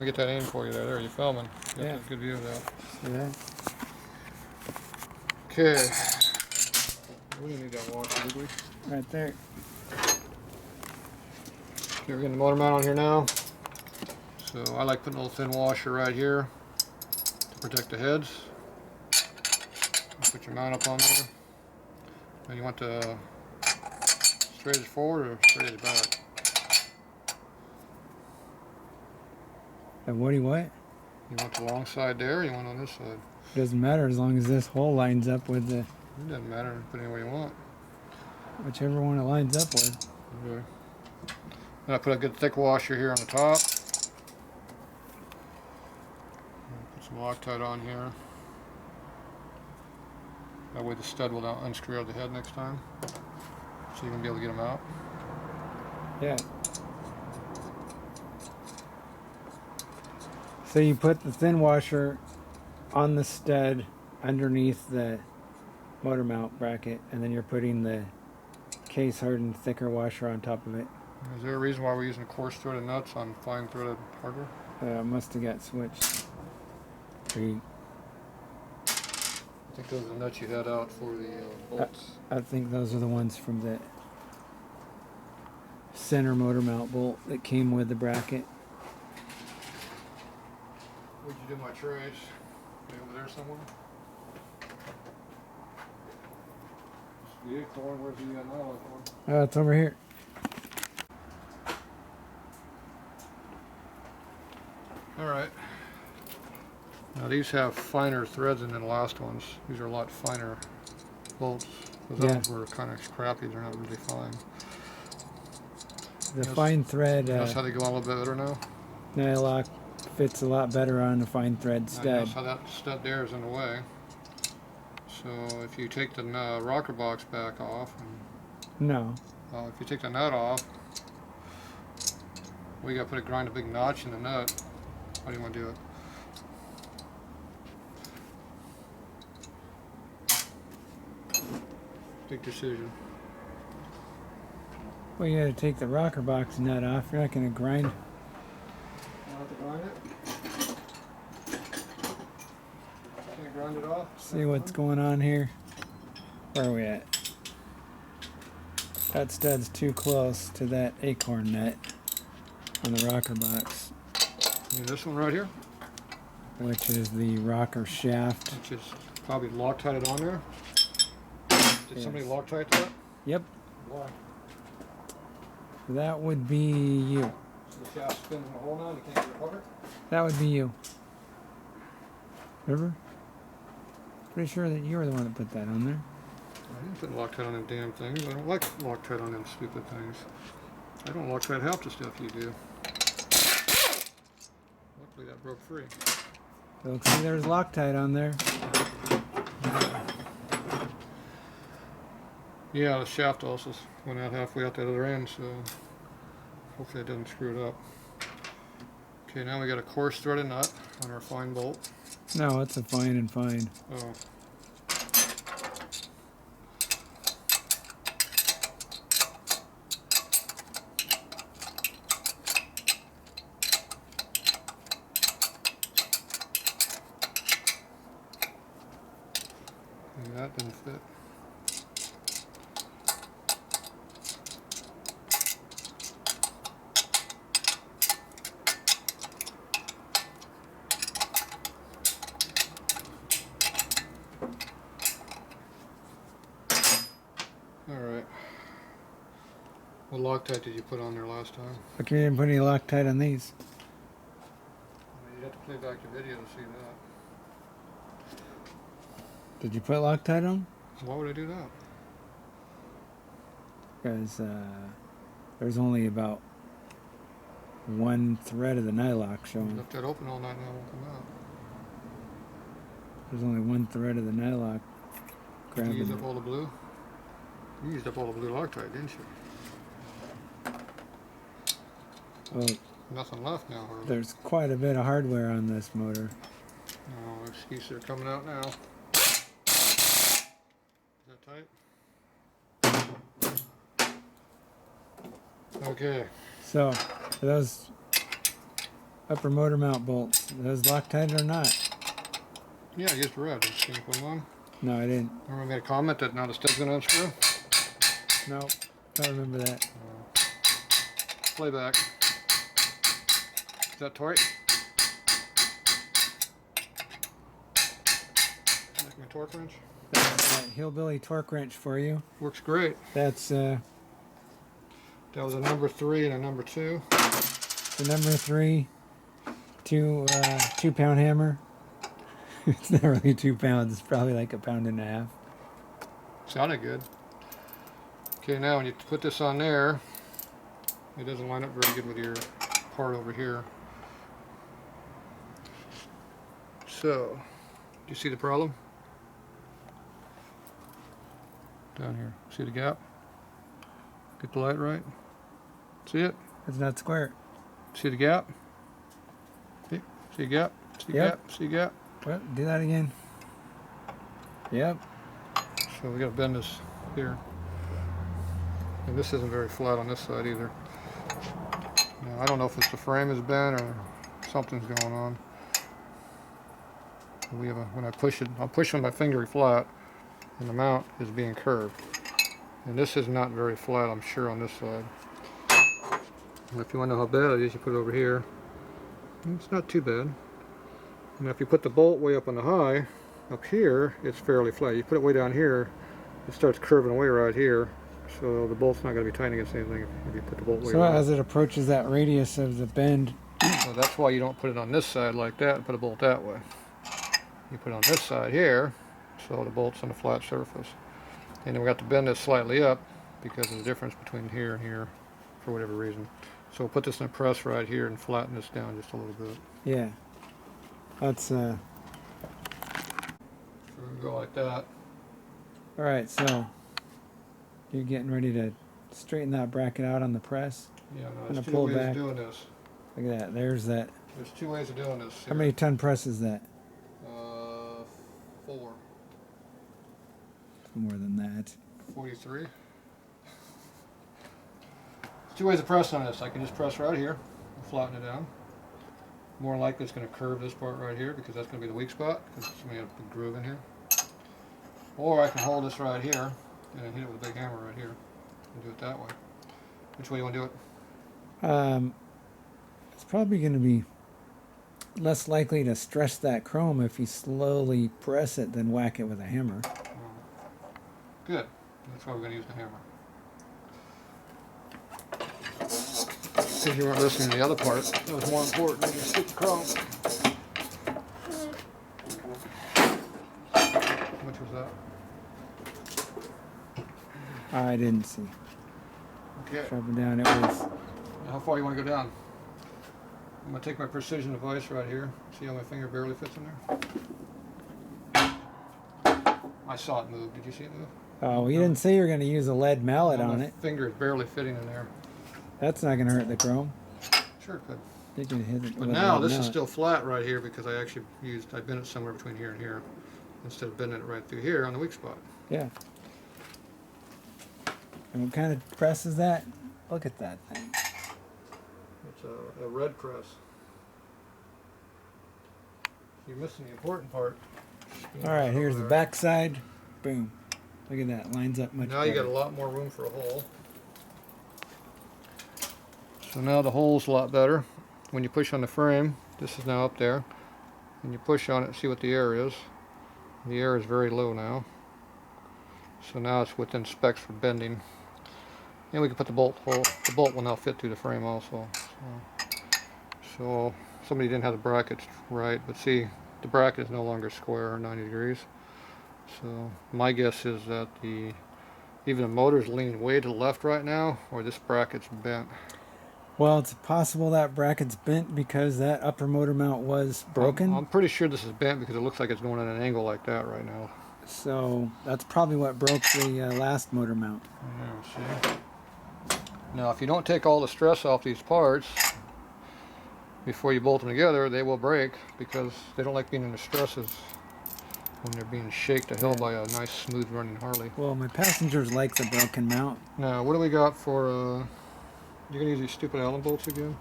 Let me get that in for you there. There, you filming. Got Yeah. a good view of that. Yeah. Okay. We didn't need that washer, did we? Right there. Okay, we're getting the motor mount on here now. So I like putting a little thin washer right here to protect the heads. You put your mount up on there. And you want the straight edge forward or straight edge back? And what do you what? You want the long side there or you want on this side? Doesn't matter as long as this hole lines up with the... It doesn't matter. Put it any way you want. Whichever one it lines up with. Okay. And I put a good thick washer here on the top. Put some Loctite on here. That way the stud will not unscrew out the head next time. So you're going to be able to get them out. Yeah. So you put the thin washer on the stud underneath the motor mount bracket, and then you're putting the case hardened thicker washer on top of it. Is there a reason why we're using coarse threaded nuts on fine threaded hardware? Must have got switched. I think those are the nuts you had out for the bolts. I think those are the ones from the center motor mount bolt that came with the bracket. Where'd you do my trays? They over there somewhere? The acorn, where's the nylon one? It's over here. Alright. Now these have finer threads than the last ones. These are a lot finer bolts. Those ones were kind of crappy, they're not really fine. The fine thread Notice how they go on a little bit better now? nylock fits a lot better on the fine thread stud. Notice how that stud there is in the way. So if you take the rocker box back off, and, No. if you take the nut off, we got to grind a big notch in the nut. How do you want to do it? Big decision. Well, you gotta take the rocker box nut off. You're not gonna grind. You want to grind it? Can you grind it off? See what's going on here. Where are we at? That stud's too close to that acorn nut on the rocker box, This one right here, which is the rocker shaft. which is probably Loctited on there. Did somebody Loctite that? Yep, Why? that would be you. So the shaft spins in the hole now and you can't get it apart? That would be you. Remember? Pretty sure that you were the one that put that on there. I didn't put Loctite on them damn things. I don't like Loctite on them stupid things. I don't Loctite half the stuff you do. Luckily that broke free. So see, there's Loctite on there. Yeah, the shaft also went out halfway out the other end, so hopefully it doesn't screw it up. Okay, now we got a coarse threaded nut on our fine bolt. No, it's a fine and fine. Oh. And that didn't fit. Alright. What Loctite did you put on there last time? How come you didn't put any Loctite on these? You'd have to play back the video to see that. Did you put Loctite on? Why would I do that? Because there's only about one thread of the nylock showing. Left that open all night and it won't come out. There's only one thread of the nylock Did you use grabbing up all the blue? You used up all the blue Loctite, didn't you? Well, Nothing left now, Harley. there's quite a bit of hardware on this motor. No excuses are coming out now. Is that tight? Okay. So, for those upper motor mount bolts. Those Loctite or not? Yeah, I used red. Can you put them on? No, I didn't. Remember I made a comment that now the stud's going to unscrew? No, don't remember that. Playback. Is that torque? Making a torque wrench? That's that hillbilly torque wrench for you. Works great. That's That was a number 3 and a number 2. the number 3 2-pound hammer. It's not really 2 pounds. It's probably like 1.5 pounds. Sounded good. Okay, now when you put this on there, it doesn't line up very good with your part over here. So, do you see the problem? Down here. See the gap? Get the light right. See it? It's not square. See the gap? See the gap? See the Yep. gap? See the gap? Well, do that again. Yep. So we gotta bend this here. And this isn't very flat on this side either. Now, I don't know if it's the frame is bent or something's going on. We have when I push it, I'm pushing my finger flat, and the mount is being curved. And this is not very flat, I'm sure, on this side. And if you want to know how bad it is, you put it over here. It's not too bad. And if you put the bolt way up on the high, up here, it's fairly flat. You put it way down here, it starts curving away right here. So the bolt's not going to be tight against anything if you put the bolt way So up. as it approaches that radius of the bend, So that's why you don't put it on this side like that and put a bolt that way. You put it on this side here, so the bolt's on a flat surface. And then we got to bend this slightly up because of the difference between here and here for whatever reason. So we'll put this in a press right here and flatten this down just a little bit. yeah. That's So we go like that. all right. So you're getting ready to straighten that bracket out on the press. Yeah, no, Gonna there's two pull ways back. of doing this. Look at that. There's that. There's 2 ways of doing this. How many ton press is that? 4. More than that. 43. There's 2 ways of pressing on this. I can just press right here and flatten it down. More likely it's going to curve this part right here because that's going to be the weak spot because it's going to have a big groove in here. Or I can hold this right here and then hit it with a big hammer right here and do it that way. Which way do you want to do it? It's probably going to be less likely to stress that chrome if you slowly press it than whack it with a hammer. Good. That's why we're going to use the hammer. If you weren't listening to the other part, that was more important than just hit the chrome. How much was that? I didn't see. Okay. Sharpen down. It was. How far you want to go down? I'm going to take my precision device right here. See how my finger barely fits in there? I saw it move. Did you see it move? Oh, you didn't say you were going to use a lead mallet No, on my it. finger is barely fitting in there. That's not going to hurt the chrome. Sure it could. You can hit it But with a now lead this is mallet. still flat right here because I actually I bent it somewhere between here and here instead of bending it right through here on the weak spot. Yeah. And what kind of press is that? Look at that thing. It's a red press. You're missing the important part. All right, here's the back side. Boom. Look at that. Lines up much Now better. you got a lot more room for a hole. So now the hole's a lot better. When you push on the frame, this is now up there, and you push on it, see what the air is. The air is very low now. So now it's within specs for bending. And we can put the bolt hole. The bolt will now fit through the frame also. So somebody didn't have the brackets right, but see, the bracket is no longer square or 90 degrees. So my guess is that even the motor's leaning way to the left right now, or this bracket's bent. Well, it's possible that bracket's bent because that upper motor mount was broken. I'm pretty sure this is bent because it looks like it's going at an angle like that right now. So that's probably what broke the last motor mount. Yeah, see? Now, if you don't take all the stress off these parts before you bolt them together, they will break because they don't like being in the stresses when they're being shaked to hell by a nice, smooth running Harley. Well, my passengers like the broken mount. Now, what do we got for, you're going to use these stupid Allen bolts again?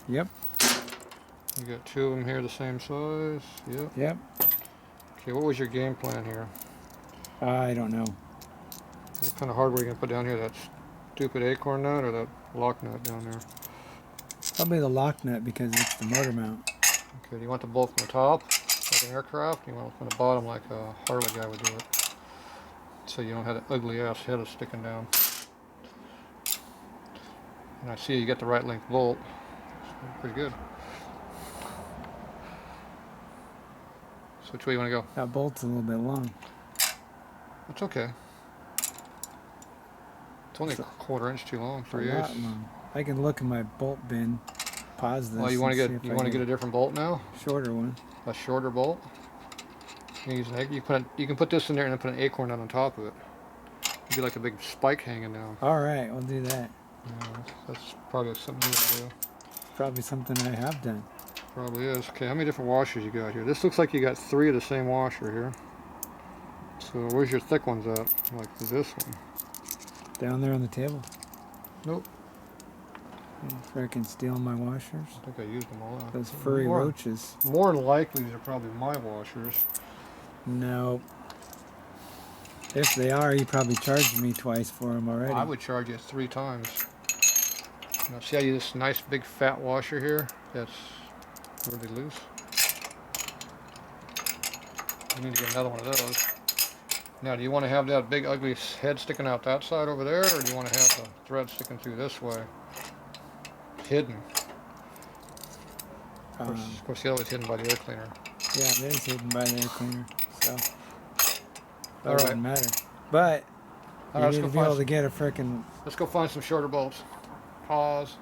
Yep. You got 2 of them here the same size. Yep. Yep. Okay, what was your game plan here? I don't know. What kind of hardware are you going to put down here? That stupid acorn nut or that lock nut down there? Probably the lock nut because it's the motor mount. Okay, do you want the bolt from the top, like an aircraft? Do you want it from the bottom, like a Harley guy would do it? So you don't have that ugly ass head that's sticking down. And I see you get the right length bolt. It's pretty good. So which way you want to go? That bolt's a little bit long. That's okay. It's only a 1/4 inch too long, 3/8. A lot long. I can look in my bolt bin. Pause this. Oh, you want to and get a different bolt now? shorter one. A shorter bolt. You can put this in there and then put an acorn nut on top of it. It'd be like a big spike hanging down. All right, we'll do that. Yeah, that's probably something you would do. Probably something I have done. Probably is. Okay, how many different washers you got here? This looks like you got 3 of the same washer here. So where's your thick ones at? Like this one. Down there on the table. Nope. Freaking stealing my washers. I think I used them all out. Those furry roaches. More than likely, these are probably my washers. No. If they are, you probably charged me twice for them already. I would charge you 3 times. Now see how you this nice big fat washer here? That's really loose. You need to get another one of those. Now, do you want to have that big ugly head sticking out that side over there, or do you want to have the thread sticking through this way? Hidden. Of course, the other one's hidden by the air cleaner. Yeah, it is hidden by the air cleaner, so that All doesn't matter. But you let's need go to be able find to get a freaking. Let's go find some shorter bolts. Pause.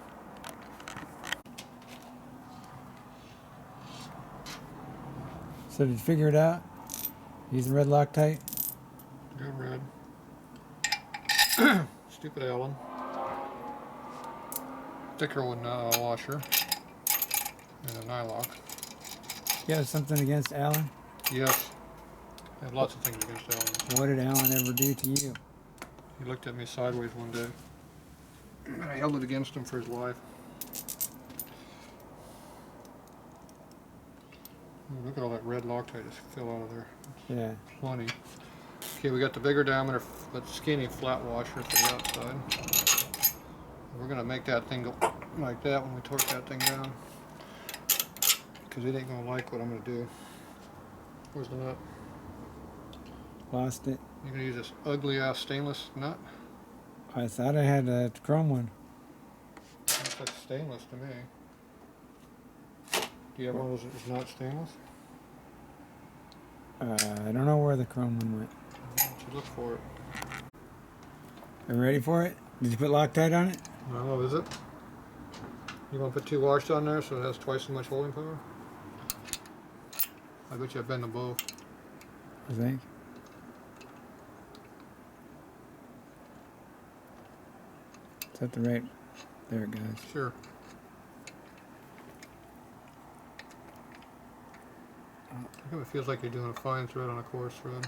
So did you figure it out? Using red Loctite? Good red. Stupid Allen. Thicker one washer. And a nylock. You have something against Alan? Yes. I have lots of things against Allen. What did Alan ever do to you? He looked at me sideways one day. And I held it against him for his life. Ooh, look at all that red Loctite just fell out of there. Yeah. Plenty. Okay, we got the bigger diameter but skinny flat washer for the outside. We're going to make that thing go like that when we torque that thing down. Because it ain't going to like what I'm going to do. Where's the nut? Lost it. You're going to use this ugly ass stainless nut? I thought I had a chrome one. Looks like stainless to me. Do you have one of those that's not stainless? I don't know where the chrome one went. Why don't you look for it? Are you ready for it? Did you put Loctite on it? No, is it? You want to put 2 washers on there so it has twice as much holding power? I bet you I've been to both. I think. Is that the right? There it goes. Sure. I think it feels like you're doing a fine thread on a coarse thread.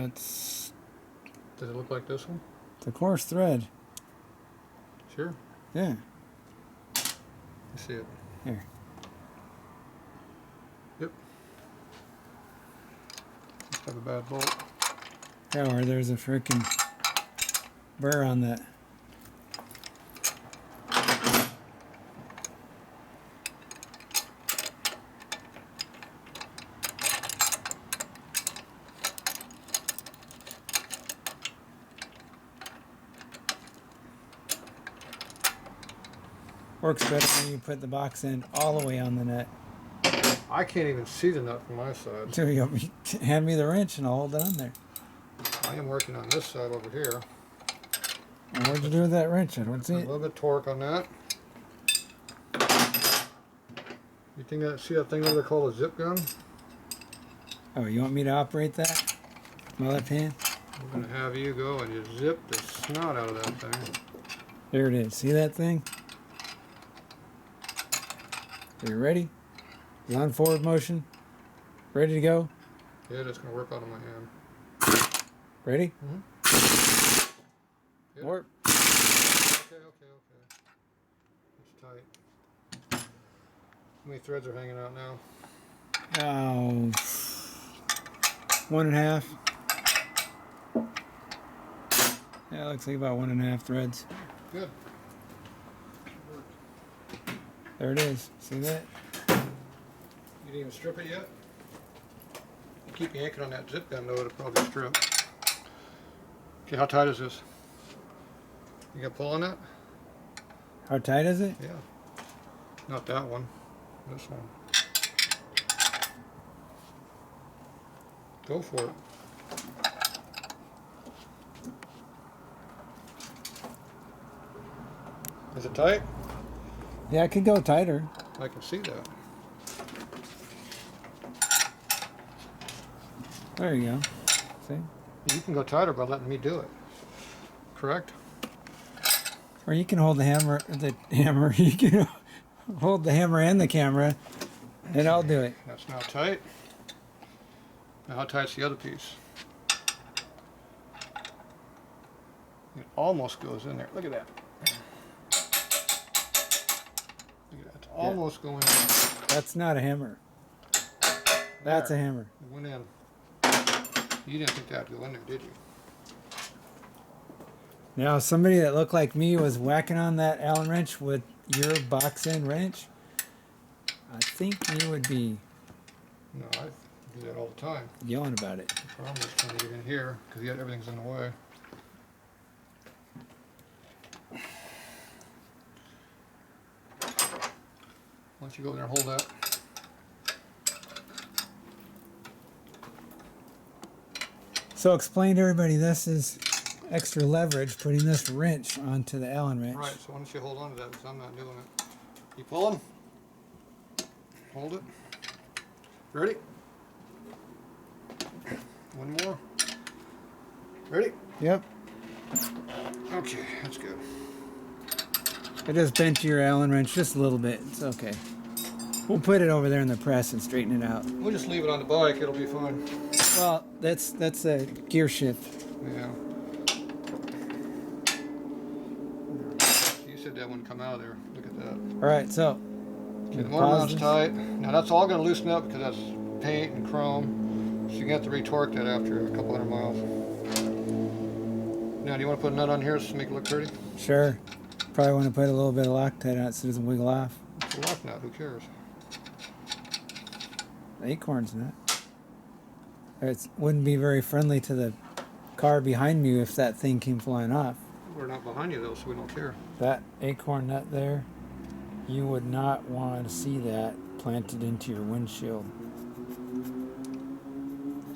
It's Does it look like this one? a coarse thread. Sure. Yeah. You see it. Here. Yep. Just have a bad bolt. Yeah, or there's a freaking burr on that. Works better when you put the box end all the way on the nut. I can't even see the nut from my side. So you hand me the wrench and I'll hold it on there. I am working on this side over here. And what'd you do with that wrench? I don't see A it. little bit of torque on that. You think see that thing over there called a zip gun? Oh, you want me to operate that? My left hand? I'm going to have you go and you zip the snot out of that thing. There it is. See that thing? Are you ready? It's on forward motion. Ready to go? Yeah, that's going to work out of my hand. Ready? Mm-hmm. Yep. Work. okay. It's tight. How many threads are hanging out now? Oh, 1.5. Yeah, it looks like about 1.5 threads. Good. There it is. See that? You didn't even strip it yet? You keep yanking on that zip gun though, it'll probably strip. Okay, how tight is this? You got pull on that? How tight is it? Yeah. Not that one. This one. Go for it. Is it tight? Yeah, it could go tighter. I can see that. There you go. See? You can go tighter by letting me do it. Correct? Or you can hold the hammer. You can hold the hammer and the camera, and I'll do it. That's now tight. Now how tight's the other piece? It almost goes in there. Look at that. Look at that. It's almost going in. That's not a hammer. That's There. a hammer. It went in. You didn't think that'd go in there, did you? Now, somebody that looked like me was whacking on that Allen wrench with your box end wrench. I think you would be No, I do that all the time. yelling about it. The problem is trying to get in here because everything's in the way. Why don't you go over there and hold that? So explain to everybody, this is extra leverage, putting this wrench onto the Allen wrench. Right, so why don't you hold on to that because I'm not doing it. You pulling? Hold it. Ready? One more. Ready? Yep. Okay, that's good. I just bent your Allen wrench just a little bit. It's okay. We'll put it over there in the press and straighten it out. We'll just leave it on the bike, it'll be fine. Well, that's a gear shift. Yeah. You said that wouldn't come out of there. Look at that. All right, so Okay, the motor mount's tight. Now that's all going to loosen up because that's paint and chrome. So you're going to have to retorque that after a couple hundred miles. Now, do you want to put a nut on here to make it look pretty? Sure. Probably want to put a little bit of Loctite on it so it doesn't wiggle off. It's a lock nut, who cares? The acorn's nut. It wouldn't be very friendly to the car behind me if that thing came flying off. We're not behind you though, so we don't care. That acorn nut there, you would not want to see that planted into your windshield.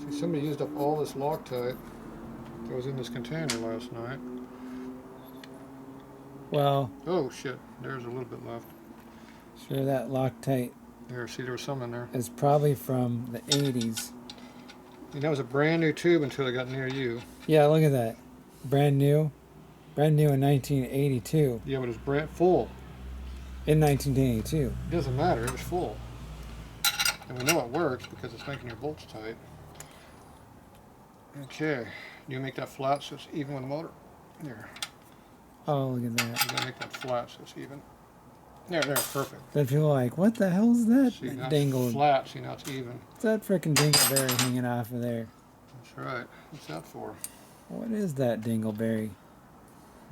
See, somebody used up all this Loctite that was in this container last night. Well, Oh shit, there's a little bit left. sure, that Loctite There, see there was some in there. is probably from the 80s. And that was a brand new tube until it got near you. Yeah, look at that. Brand new. Brand new in 1982. Yeah, but it was brand full. In 1982. It doesn't matter, it was full. And we know it works because it's making your bolts tight. Okay, you make that flat so it's even with the motor. There, Oh, look at that. you gotta make that flat so it's even. There, perfect. Then people are like, what the hell is that See, now it's dangle? flat, see now it's even. What's that frickin' dingleberry hanging off of there? That's right. What's that for? What is that dingleberry?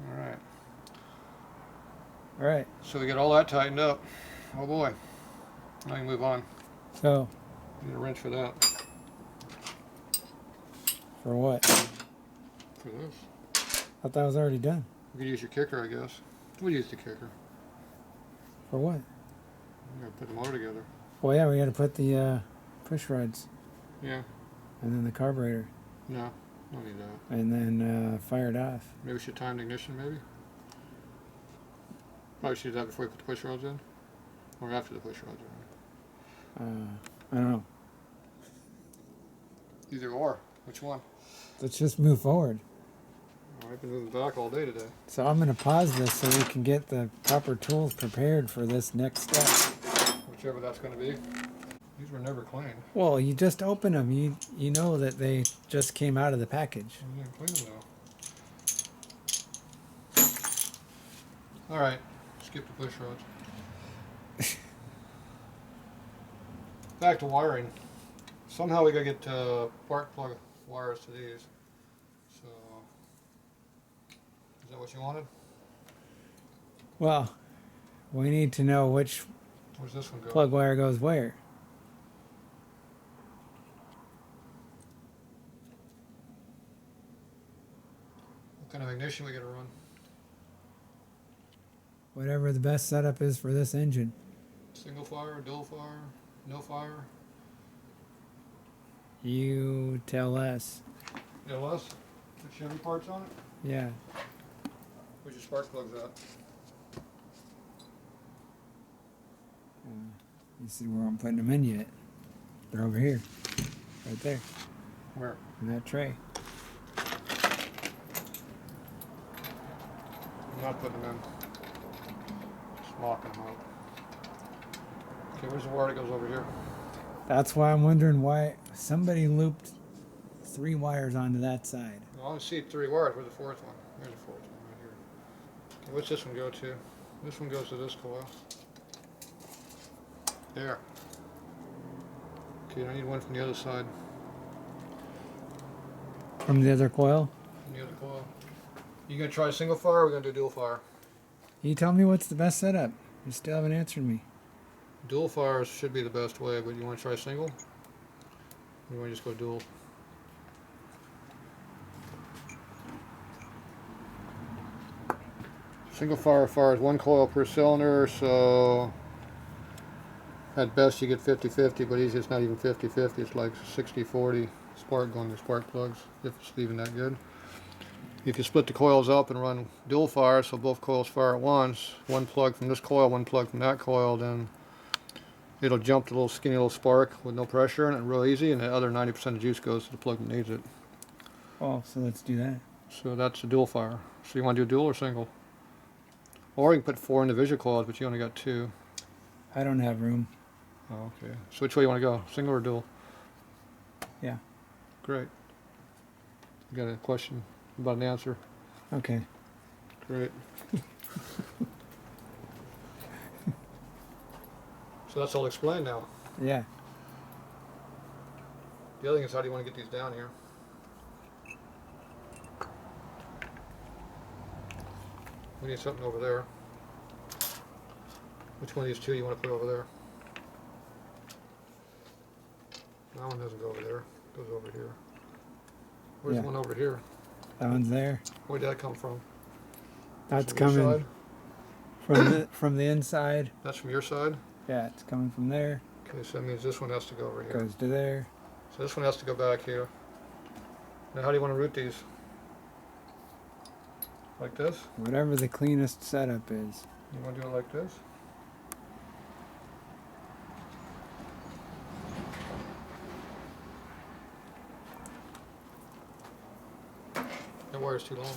All right. All right. So we got all that tightened up. Oh boy. Now you move on. So, Need a wrench for that. for what? For this. I thought that was already done. You could use your kicker, I guess. We'll use the kicker. For what? You gotta put the motor together. Well, yeah, we got to put the push rods Yeah. and then the carburetor No, don't need that. and then fire it off. Maybe we should time the ignition, maybe? Probably should do that before you put the push rods in. Or after the push rods are in. I don't know. Either or. Which one? Let's just move forward. Oh, I've been moving back all day today. So I'm going to pause this so we can get the proper tools prepared for this next step. Whichever that's going to be. These were never cleaned. Well, you just open them. You know that they just came out of the package. I didn't clean them though. Alright, skip the push rods. Back to wiring. Somehow we gotta get spark plug wires to these. So, is that what you wanted? Well, we need to know which Where's this one go? plug wire goes where. What kind of ignition we gotta run? Whatever the best setup is for this engine. Single fire, dual fire, no fire? You tell us. LS? Put Chevy parts on it? Yeah. Where's your spark plugs at? You see where I'm putting them in yet? They're over here. Right there. Where? In that tray. I'm not putting them in. Just locking them up. Okay, where's the wire that goes over here? That's why I'm wondering why somebody looped 3 wires onto that side. Well, I only see 3 wires. Where's the 4th one? There's the 4th one right here. Okay, what's this one go to? This one goes to this coil. There. Okay, I need one from the other side. From the other coil? From the other coil. You gonna try single fire or we gonna do dual fire? You tell me what's the best setup. You still haven't answered me. Dual fires should be the best way, but you want to try single? Or you want to just go dual? Single fire fires 1 coil per cylinder, so at best you get 50-50, but easy it's not even 50-50, it's like 60-40 spark going to spark plugs, if it's even that good. If you split the coils up and run dual fire, so both coils fire at once, 1 plug from this coil, 1 plug from that coil, then it'll jump the little skinny little spark with no pressure in it, real easy, and the other 90% of juice goes to the plug that needs it. Oh, so let's do that. So that's a dual fire. So you want to do dual or single? Or you can put 4 individual coils, but you only got 2. I don't have room. Oh, okay. So which way you want to go? Single or dual? Yeah. Great. You got a question about an answer? Okay. Great. So that's all explained now. Yeah. The other thing is, how do you want to get these down here? We need something over there. Which one of these 2 you want to put over there? That one doesn't go over there. It goes over here. Where's the one over here? That one's there. Where'd that come from? That's From your coming side? from the inside. That's from your side? Yeah, it's coming from there. Okay, so that means this one has to go over here. Goes to there. So this one has to go back here. Now how do you want to route these? Like this? Whatever the cleanest setup is. You want to do it like this? That wire's too long.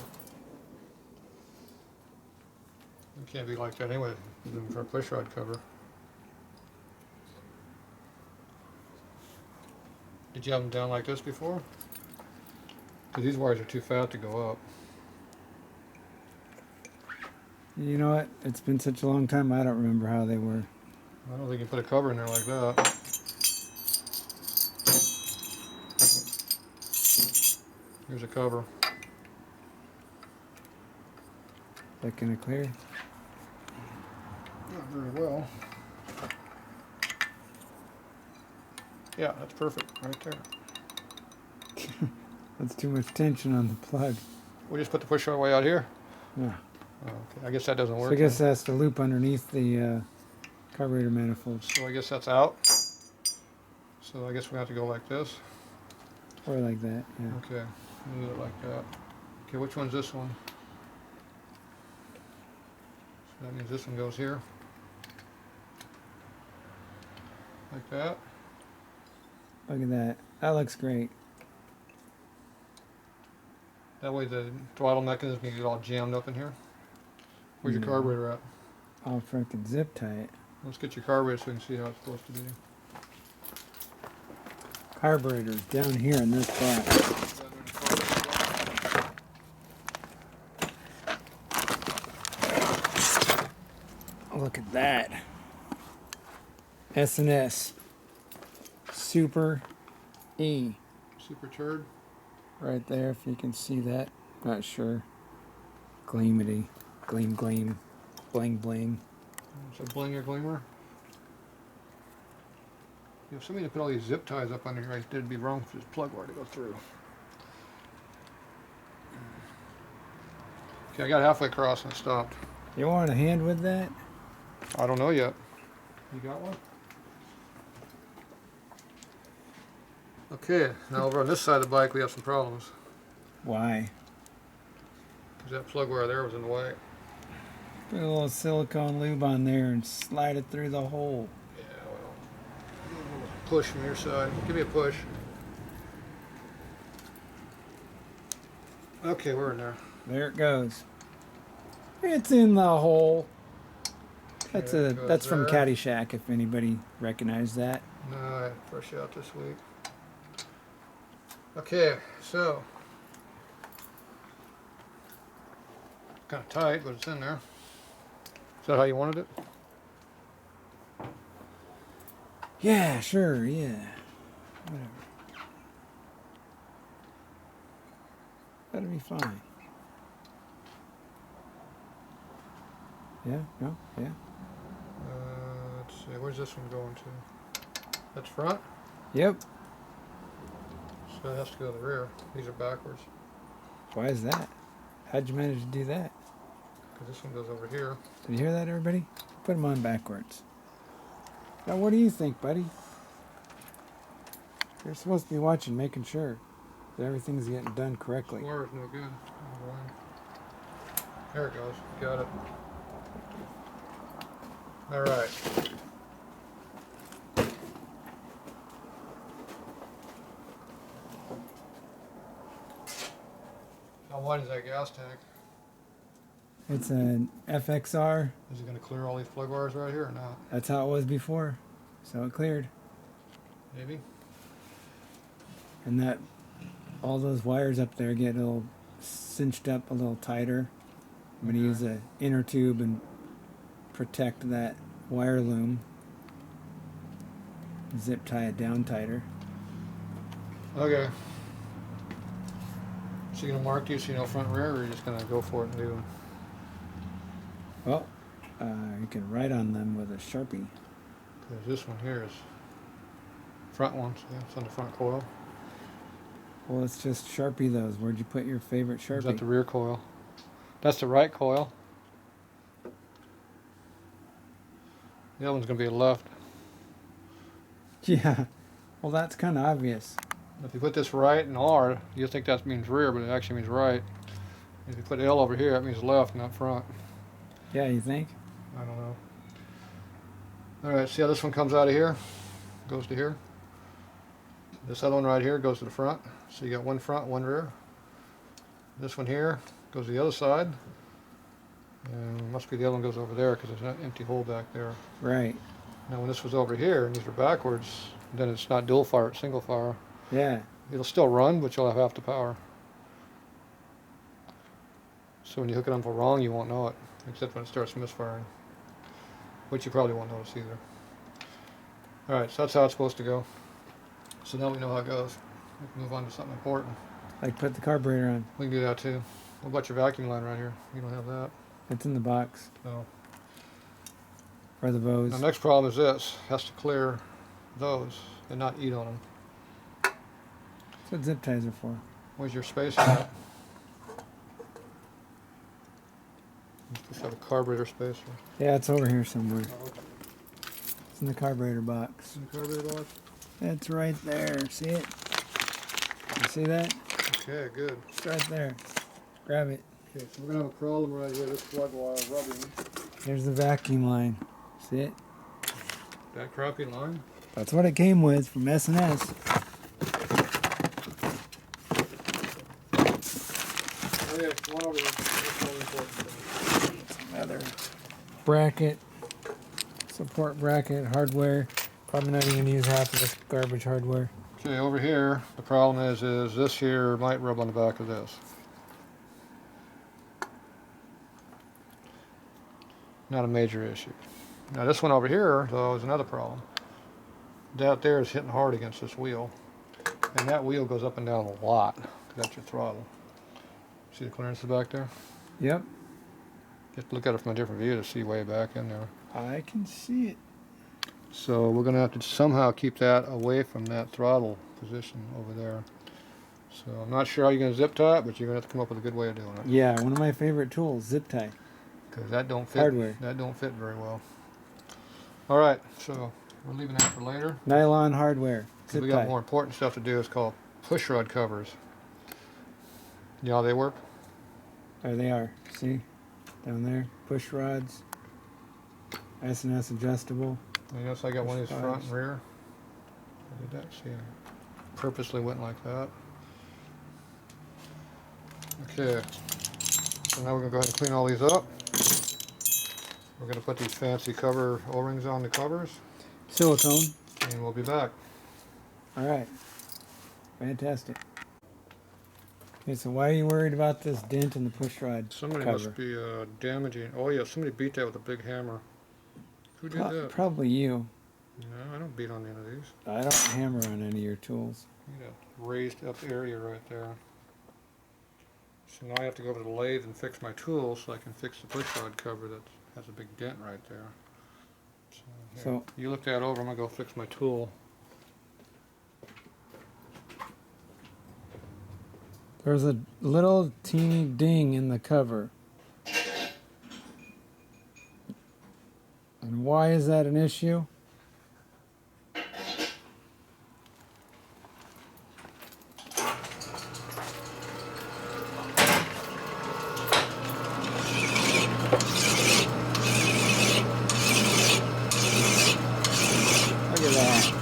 It can't be like that anyway, even for a push rod cover. Did you have them down like this before? Because these wires are too fat to go up. You know what? It's been such a long time, I don't remember how they were. I don't think you can put a cover in there like that. Here's a cover. That gonna clear? Not very well. Yeah, that's perfect right there. That's too much tension on the plug. We just put the push rod way out here. Yeah. Oh, okay. I guess that doesn't work. So I guess that's the loop underneath the carburetor manifold. So I guess that's out. So I guess we have to go like this. Or like that, yeah. Okay, we'll do it like that. Okay, which one's this one? So that means this one goes here. Like that. Look at that. That looks great. That way the throttle mechanism can get all jammed up in here. Where's your carburetor at? I'll freaking zip tie it. Let's get your carburetor so we can see how it's supposed to be. Carburetor's down here in this spot. Look at that. S&S. Super E. Super turd. Right there, if you can see that. Not sure. Gleamity. Gleam, gleam. Bling, bling. It's a blinger gleamer. If somebody put all these zip ties up under here, it'd be wrong for this plug wire to go through. Okay, I got halfway across and it stopped. You want a hand with that? I don't know yet. You got one? Okay, now over on this side of the bike we have some problems. Why? Because that plug wire there was in the way. Put a little silicone lube on there and slide it through the hole. Yeah, well, push from your side. Give me a push. Okay, we're in there. There it goes. It's in the hole. That's Okay, that's from there. Caddyshack, if anybody recognized that. No, I had fresh out this week. Okay, so kind of tight, but it's in there. Is that how you wanted it? Yeah, sure, yeah. Whatever. That'll be fine. Yeah, no, yeah. Let's see, where's this one going to? That's front, Yep. so it has to go to the rear. These are backwards, Why is that? How'd you manage to do that? because this one goes over here. Did you hear that, everybody? Put them on backwards. Now, what do you think, buddy? You're supposed to be watching, making sure that everything's getting done correctly. Wire is no good. There it goes. Got it. All right. How wide is that gas tank? It's an FXR. Is it going to clear all these plug wires right here or not? That's how it was before. So it cleared. Maybe. And that all those wires up there get a little cinched up a little tighter. I'm going to use an inner tube and protect that wire loom. Zip tie it down tighter. Okay. So you're going to mark these so you know front and rear, or you're just going to go for it and do them? Well, you can write on them with a Sharpie. Because this one here is front one, so it's on the front coil. Well, it's just Sharpie those. Where'd you put your favorite Sharpie? Is that the rear coil? That's the right coil. The other one's going to be left. Yeah. Well, that's kind of obvious. If you put this right and R, you'll think that means rear, but it actually means right. If you put L over here, it means left, not front. Yeah, you think? I don't know. Alright, see how this one comes out of here? Goes to here. This other one right here goes to the front. So you got one front, one rear. This one here goes to the other side. And must be the other one goes over there because there's an empty hole back there. Right. Now when this was over here and these are backwards, then it's not dual fire, it's single fire. Yeah. It'll still run, but you'll have half the power. So when you hook it on for wrong, you won't know it, except when it starts misfiring, which you probably won't notice either. Alright, so that's how it's supposed to go. So now we know how it goes. We can move on to something important. Like put the carburetor on. We can do that too. What about your vacuum line right here? You don't have that. It's in the box. No. For the Bose. The next problem is this. It has to clear those and not eat on them. That's what zip ties are for. Where's your spacer at? You just have a carburetor spacer. Yeah, it's over here somewhere. Oh, okay. It's in the carburetor box. In the carburetor box? It's right there. See it? You see that? Okay, good. It's right there. Grab it. Okay, so we're gonna have a problem right here. This plug wire rubbing. There's the vacuum line. See it? That crappy line. That's what it came with from S&S. Okay, one over there. That's really important. Another bracket. Support bracket. Hardware. Probably not even use half of this garbage hardware. Okay, over here, the problem is this here might rub on the back of this. Not a major issue. Now this one over here, though, is another problem. That there is hitting hard against this wheel. And that wheel goes up and down a lot. That's your throttle. See the clearances back there? Yep. You have to look at it from a different view to see way back in there. I can see it. So we're going to have to somehow keep that away from that throttle position over there. So I'm not sure how you're going to zip tie it, but you're going to have to come up with a good way of doing it. Yeah, one of my favorite tools, zip tie. Because that don't fit. Hardware. That don't fit very well. All right, so we're leaving that for later. Nylon hardware. Zip We got tie. more important stuff to do. It's called push rod covers. You know how they work? There they are. See? Down there. Push rods. S&S adjustable. You notice I got one of these front Push and rear. I did that. See, I purposely went like that. Okay. So now we're going to go ahead and clean all these up. We're going to put these fancy cover O-rings on the covers. Silicone. And we'll be back. All right. Fantastic. Okay, so why are you worried about this dent in the push rod Somebody cover? must be damaging. Oh yeah, somebody beat that with a big hammer. Who did that? Probably you. No, I don't beat on any of these. I don't hammer on any of your tools. You got raised up area right there. So now I have to go over to the lathe and fix my tool so I can fix the push rod cover that has a big dent right there. So You look that over, I'm going to go fix my tool. there's a little teeny ding in the cover. And why is that an issue? Look at that.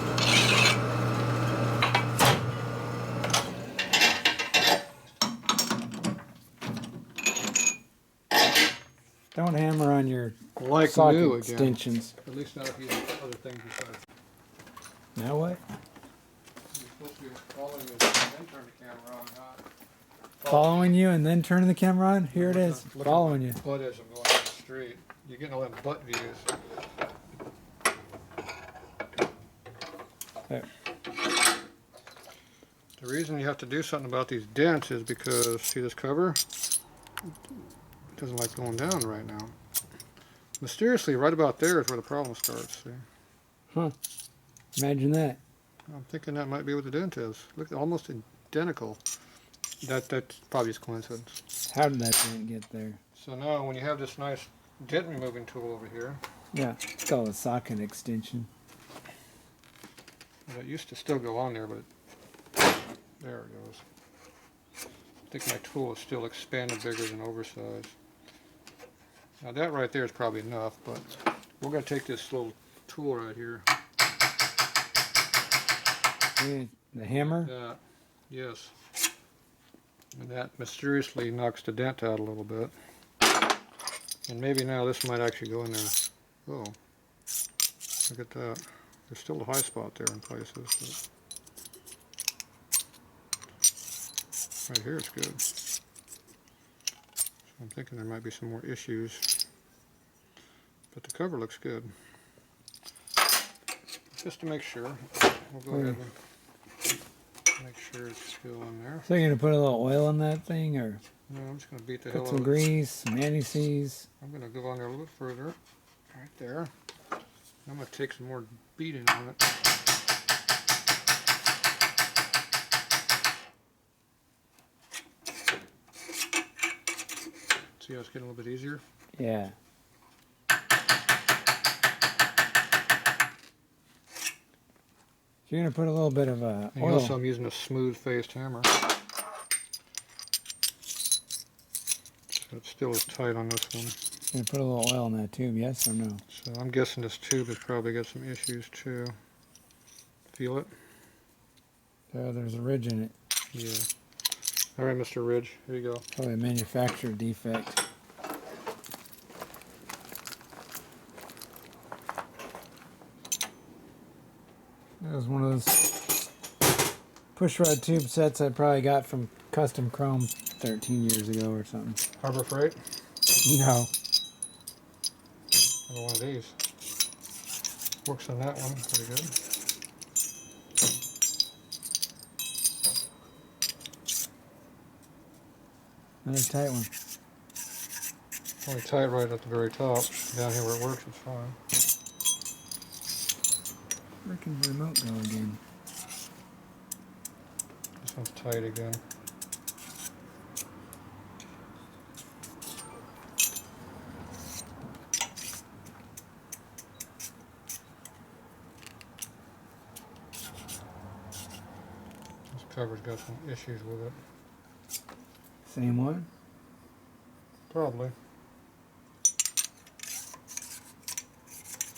Don't hammer on your Like socket new again. extensions. At least not if you have other things besides. Now what? You're supposed to be following this and then turn the camera on, not Following you and then turning the camera on? Here it is. Look at Following my you. butt as I'm going down the street. You're getting all them butt views. There. The reason you have to do something about these dents is because, see this cover? It doesn't like going down right now. Mysteriously, right about there is where the problem starts. See? Huh. Imagine that. I'm thinking that might be what the dent is. Look, almost identical. That's probably just coincidence. How did that dent get there? So now, when you have this nice dent removing tool over here, Yeah, it's called a socket extension. that used to still go on there, but there it goes. I think my tool is still expanded bigger than oversized. Now that right there is probably enough, but we're going to take this little tool right here. The hammer? That, yes. And that mysteriously knocks the dent out a little bit. And maybe now this might actually go in there. Oh, look at that. There's still a high spot there in places. But right here it's good. So I'm thinking there might be some more issues. But the cover looks good. Just to make sure, we'll go ahead and make sure it's still in there. So you're going to put a little oil in that thing, or No, I'm just going to beat the hell put out some of it. grease, some anti-seize? I'm going to go on there a little bit further. Right there. I'm going to take some more beating on it. See how it's getting a little bit easier? Yeah. You're going to put a little bit of And oil. also I'm using a smooth-faced hammer. So it still is tight on this one. You're going to put a little oil in that tube, yes or no? So I'm guessing this tube has probably got some issues too. Feel it? There's a ridge in it. Yeah. All right, Mr. Ridge, here you go. Probably a manufacturer defect. That was one of those push rod tube sets I probably got from Custom Chrome 13 years ago or something. Harbor Freight? No. Another one of these. Works on that one pretty good. Another tight one. Only tight right at the very top. Down here where it works, it's fine. Where can the remote go again? This one's tight again. This cover's got some issues with it. Same one? Probably.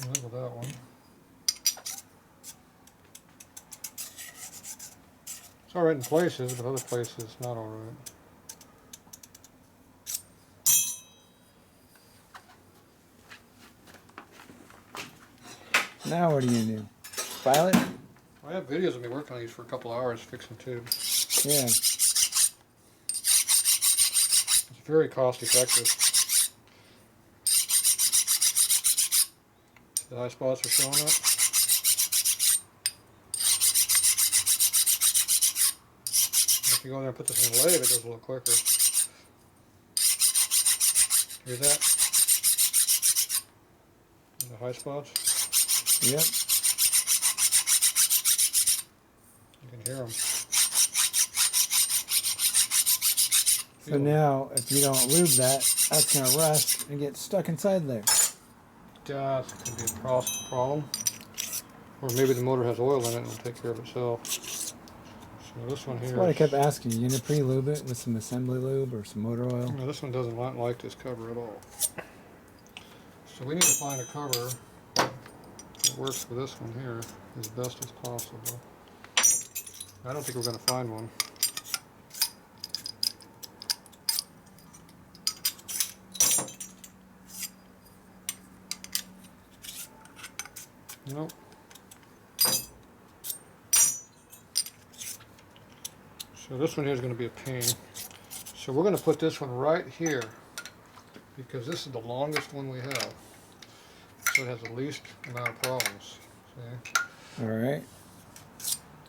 Look at that one. It's alright in places, but other places it's not alright. Now what are you gonna do? File it? I have videos of me working on these for a couple hours fixing tubes. Yeah. It's very cost effective. The high spots are showing up. If you go in there and put this in a lathe, it goes a little quicker. Hear that? And the high spots? Yep. You can hear them. So now, if you don't lube that, that's gonna rust and get stuck inside there. That could be a problem. Or maybe the motor has oil in it and it'll take care of itself. So this one here. That's what I kept asking you. You gonna pre-lube it with some assembly lube or some motor oil? No, this one doesn't like this cover at all. So we need to find a cover that works for this one here as best as possible. I don't think we're going to find one. Nope. So this one here is going to be a pain. So we're going to put this one right here because this is the longest one we have. So it has the least amount of problems. See? All right.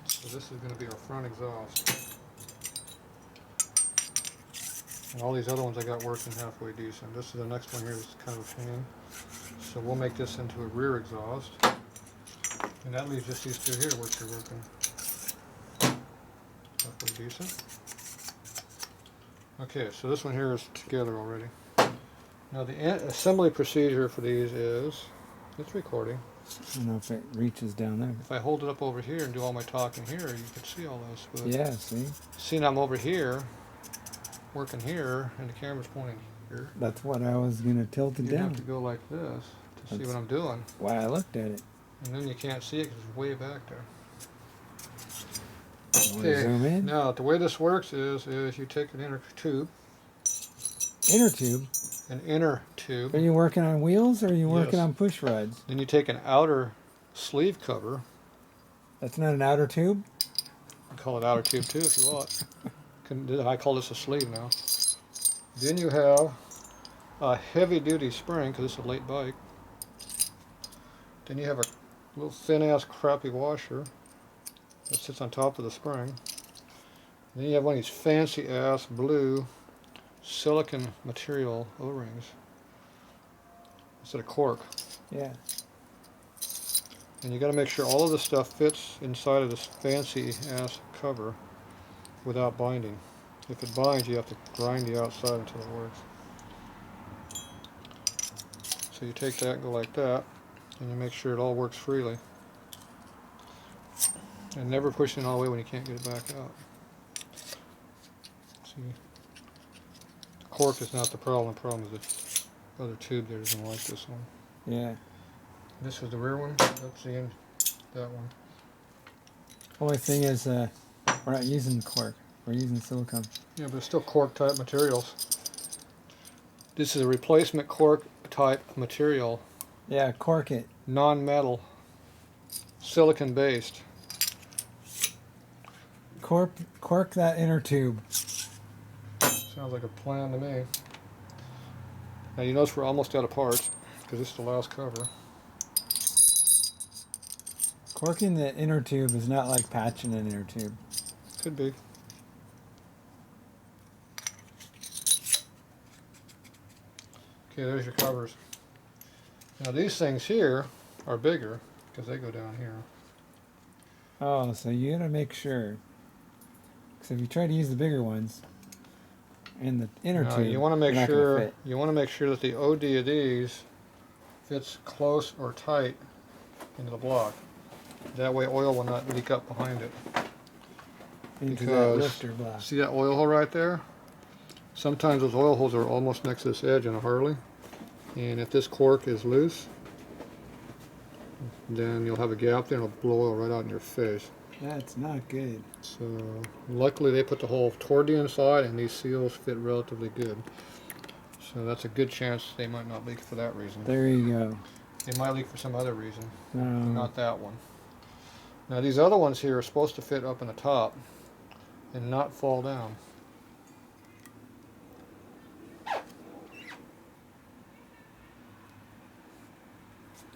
So this is going to be our front exhaust. And all these other ones I got working halfway decent. This is the next one here is kind of a pain. So we'll make this into a rear exhaust. And that leaves just these two here which are working halfway decent. Okay, so this one here is together already. Now the assembly procedure for these is, it's recording. I don't know if it reaches down there. If I hold it up over here and do all my talking here, you can see all this. But yeah, see? seeing I'm over here, working here, and the camera's pointing here. That's what I was going to tilt it You down. have to go like this to see what I'm doing. Why I looked at it. And then you can't see it because it's way back there. Okay, zoom in. Now the way this works is you take an inner tube. Inner tube? An inner tube. Are you working on wheels or are you working Yes. on push rods? Then you take an outer sleeve cover. That's not an outer tube? You can call it outer tube too if you want. I call this a sleeve now. Then you have a heavy duty spring because it's a late bike. Then you have a little thin ass crappy washer that sits on top of the spring. Then you have one of these fancy ass blue silicon material O-rings instead of cork. Yeah. And you got to make sure all of this stuff fits inside of this fancy ass cover without binding. If it binds, you have to grind the outside until it works. So you take that and go like that, and you make sure it all works freely. And never push it all the way when you can't get it back out. See, the cork is not the problem. The problem is the other tube there doesn't like this one. Yeah. This is the rear one. That's the end. That one. Only thing is, we're not using cork. We're using silicone. Yeah, but it's still cork type materials. This is a replacement cork type material. Yeah, cork it. Non-metal. Silicon based. Cork that inner tube. Sounds like a plan to me. Now you notice we're almost out of parts. because this is the last cover. Corking the inner tube is not like patching an inner tube. Could be. Okay, there's your covers. Now these things here are bigger because they go down here. Oh, so you gotta make sure. Because if you try to use the bigger ones and the inner Now, tube, you want to make they're not gonna sure fit. that the OD of these fits close or tight into the block. That way oil will not leak up behind it. Into that Because lifter block. see that oil hole right there? Sometimes those oil holes are almost next to this edge in a Harley. And if this cork is loose, then you'll have a gap there and it'll blow oil right out in your face. That's not good. So luckily they put the hole toward the inside and these seals fit relatively good. So that's a good chance they might not leak for that reason. There you go. They might leak for some other reason, but No. not that one. Now these other ones here are supposed to fit up in the top and not fall down.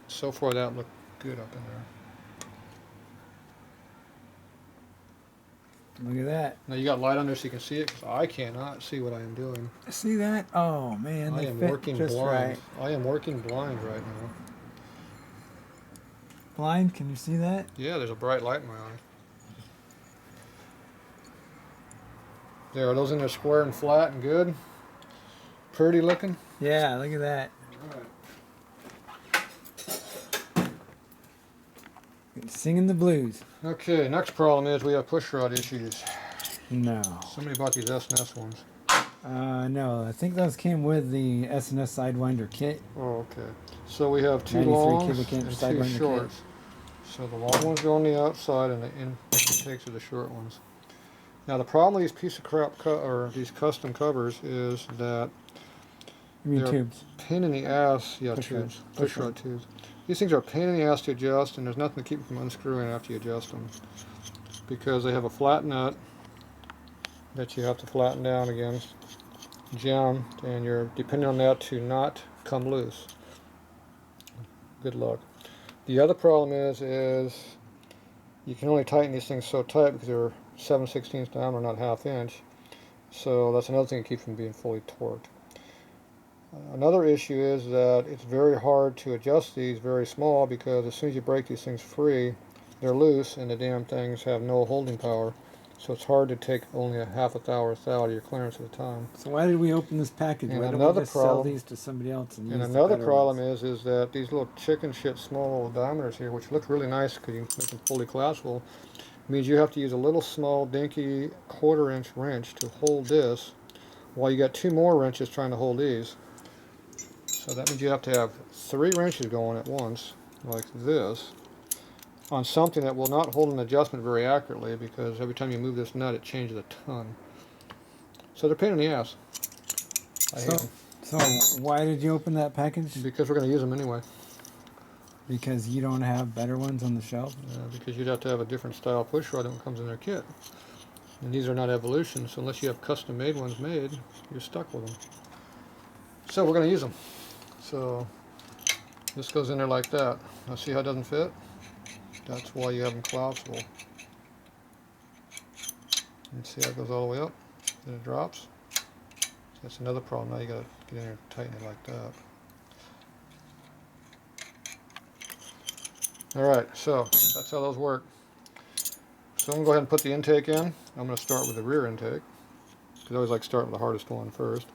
So far that looked good up in there. Look at that. Now you got light on there so you can see it, because I cannot see what I am doing. See that? Oh man, I they am fit working just blind. right. I am working blind right now. Blind? Can you see that? Yeah, there's a bright light in my eye. There, are those in there square and flat and good? Pretty looking? Yeah, look at that. Singing the blues. Okay, next problem is we have push rod issues. No. Somebody bought these S&S ones. No, I think those came with the S&S Sidewinder kit. Oh, okay. So we have two 93 longs cubic inch and Sidewinder two kit. shorts. So the long ones go on the outside and the intakes are the short ones. Now the problem with these piece of crap or these custom covers is that You mean they're tubes? pain in the ass. Yeah, Push tubes. rod. Push rod tubes. These things are a pain in the ass to adjust, and there's nothing to keep them from unscrewing after you adjust them, because they have a flat nut that you have to flatten down against, jam, and you're depending on that to not come loose. Good luck. The other problem is you can only tighten these things so tight because they're 7/16 diameter, not ½ inch. So that's another thing that keeps them being fully torqued. Another issue is that it's very hard to adjust these very small, because as soon as you break these things free, they're loose and the damn things have no holding power. So it's hard to take only a ½ thou out of your clearance at a time. So why did we open this package? And Why don't another we just sell problem- these to somebody else and And use another the better problem ones? is that these little chicken shit small little diameters here, which look really nice because you can make them fully collapsible, means you have to use a little small dinky 1/4 inch wrench to hold this, while you got two more wrenches trying to hold these. So that means you have to have 3 wrenches going at once, like this, on something that will not hold an adjustment very accurately, because every time you move this nut it changes a ton. So they're a pain in the ass. I hate them. So why did you open that package? Because we're going to use them anyway. Because you don't have better ones on the shelf? Because you'd have to have a different style push rod than what comes in their kit. And these are not evolutions, so unless you have custom made ones made, you're stuck with them. So we're going to use them. So this goes in there like that. Now see how it doesn't fit? That's why you have them collapsible. And see how it goes all the way up, then it drops. That's another problem. Now you got to get in there and tighten it like that. Alright, so that's how those work. So I'm going to go ahead and put the intake in. I'm going to start with the rear intake, because I always like starting with the hardest one first.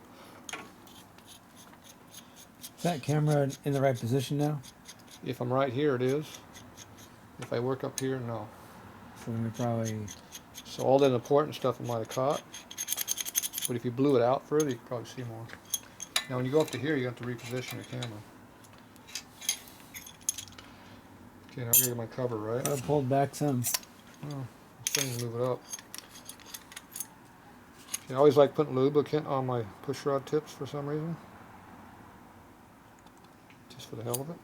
Is that camera in the right position now? If I'm right here, it is. If I work up here, no. So then we probably... So all that important stuff I might have caught. But if you blew it out further, you could probably see more. Now when you go up to here, you have to reposition your camera. Okay, now I'm going to get my cover right. I pulled back some. Oh, I need to move it up. Okay, I always like putting lubricant on my push rod tips for some reason. Just for the hell of it.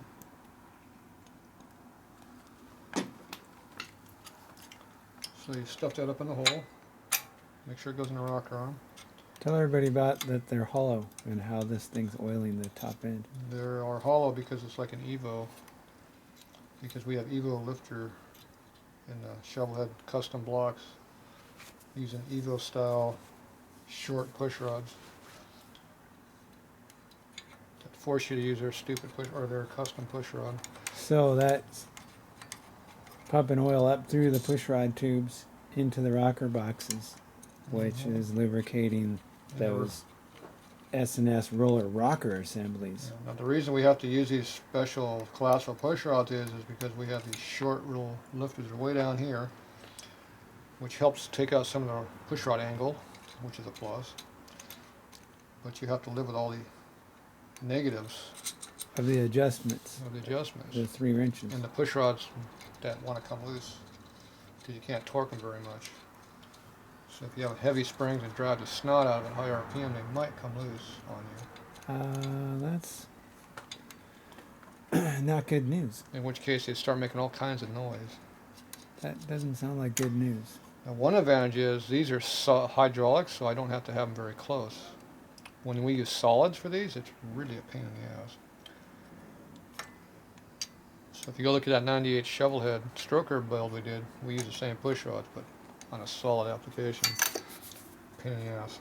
So you stuff that up in the hole. Make sure it goes in the rocker arm. Tell everybody about that they're hollow and how this thing's oiling the top end. They are hollow because it's like an Evo. Because we have Evo lifter in the shovelhead custom blocks using Evo style short push rods that force you to use their stupid push or their custom push rod. So that's pumping oil up through the pushrod tubes into the rocker boxes, which is lubricating those S&S roller rocker assemblies. Yeah. Now the reason we have to use these special class of push rods is because we have these short little lifters way down here, which helps take out some of the push rod angle, which is a plus. But you have to live with all the negatives Of the adjustments, of the adjustments. the 3 wrenches. And the push rods that want to come loose because you can't torque them very much. So if you have heavy springs and drive the snot out of it at high RPM, they might come loose on you. That's not good news. In which case they start making all kinds of noise. That doesn't sound like good news. Now one advantage is these are hydraulics, so I don't have to have them very close. When we use solids for these, it's really a pain in the ass. So if you go look at that 98 shovelhead stroker build we did, we use the same push rods, but on a solid application. Pain in the ass.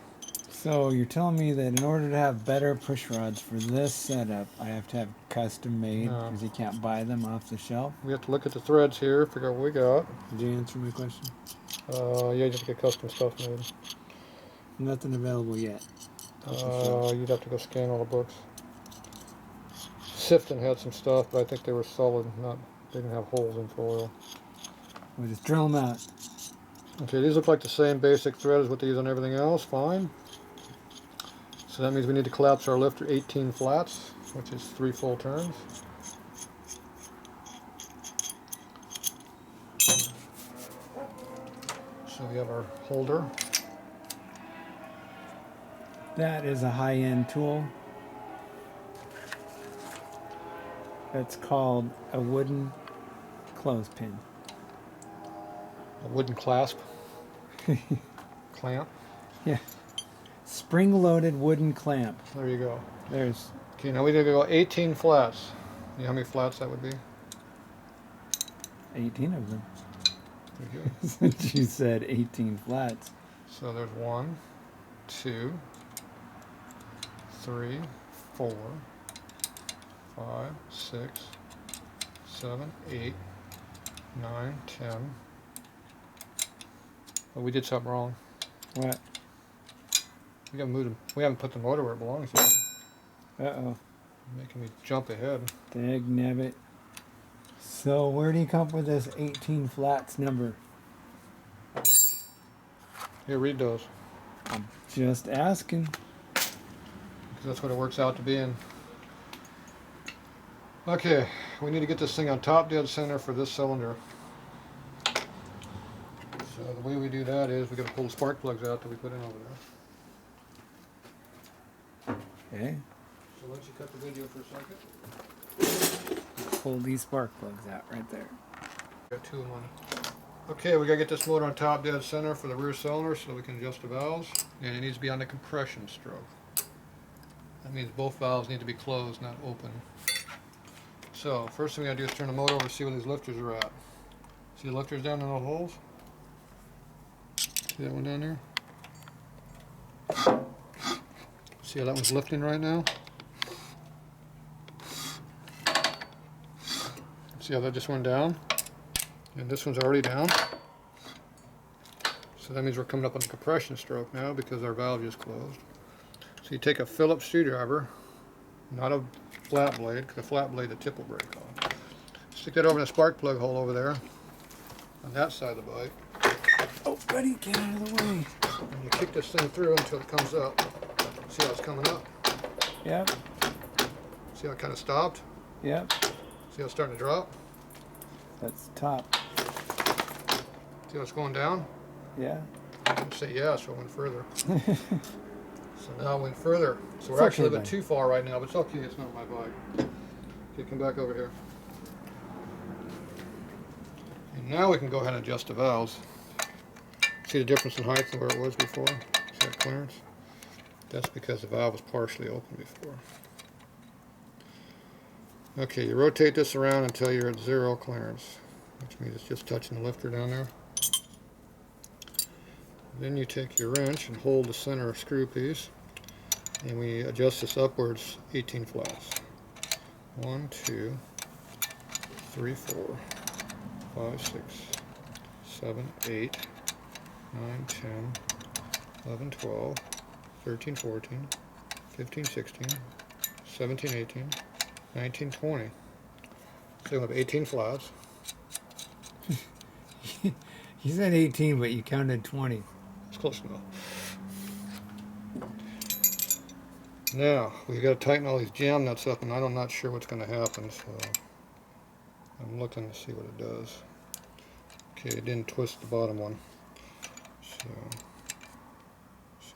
So you're telling me that in order to have better push rods for this setup, I have to have custom made No. because you can't buy them off the shelf? We have to look at the threads here, figure out what we got. Did you answer my question? Yeah, just get custom stuff made. Nothing available yet. You'd have to go scan all the books. Sifton had some stuff, but I think they were solid, they didn't have holes in for oil. We'll just drill them out. Okay, these look like the same basic thread as what they use on everything else, fine. So that means we need to collapse our lifter 18 flats, which is 3 full turns. So we have our holder. That is a high-end tool. It's called a wooden clothespin. A wooden clasp. Clamp. Yeah. Spring-loaded wooden clamp. There you go. There's Okay, now we need to go 18 flats. You know how many flats that would be? 18 of them. Pretty good. Since you said 18 flats. So there's 1, 2, 3, 4, 5, 6, 7, 8, 9, 10. Oh, we did something wrong. What? We haven't moved them. We haven't put the motor where it belongs yet. Uh-oh. Making me jump ahead. Dag nabbit. So where do you come up with this 18 flats number? Here, read those. I'm just asking. Because that's what it works out to be in. Okay, we need to get this thing on top dead center for this cylinder. So the way we do that is we got to pull the spark plugs out that we put in over there. Okay. So why don't you cut the video for a second? Pull these spark plugs out right there. Got 2 of them on. Okay, we got to get this motor on top dead center for the rear cylinder so we can adjust the valves. And it needs to be on the compression stroke. That means both valves need to be closed, not open. So, first thing we got to do is turn the motor over to see where these lifters are at. See the lifters down in those holes? See that one down there? See how that one's lifting right now? See how that just went down? And this one's already down. So that means we're coming up on the compression stroke now because our valve just closed. So you take a Phillips screwdriver, not a flat blade, because a flat blade the tip will break off. Stick that over in the spark plug hole over there on that side of the bike. Oh, buddy, get out of the way. And you kick this thing through until it comes up. See how it's coming up? Yep. See how it kind of stopped? Yep. See how it's starting to drop? That's top. See how it's going down? Yeah. I didn't say yeah, so I went further. So now I went further. So we're It's actually okay, a bit too far right now, but it's okay, it's not my bike. Okay, come back over here. And now we can go ahead and adjust the valves. See the difference in height from where it was before? See that clearance? That's because the valve was partially open before. Okay, you rotate this around until you're at 0 clearance, which means it's just touching the lifter down there. Then you take your wrench and hold the center screw piece, and we adjust this upwards 18 flats. 1, 2, 3, 4, 5, 6, 7, 8, 9, 10, 11, 12, 13, 14, 15, 16, 17, 18, 19, 20. So we have 18 flats. You said 18, but you counted 20. It's close enough. Now, we've got to tighten all these jam nuts up, and I'm not sure what's going to happen, so I'm looking to see what it does. Okay, it didn't twist the bottom one. So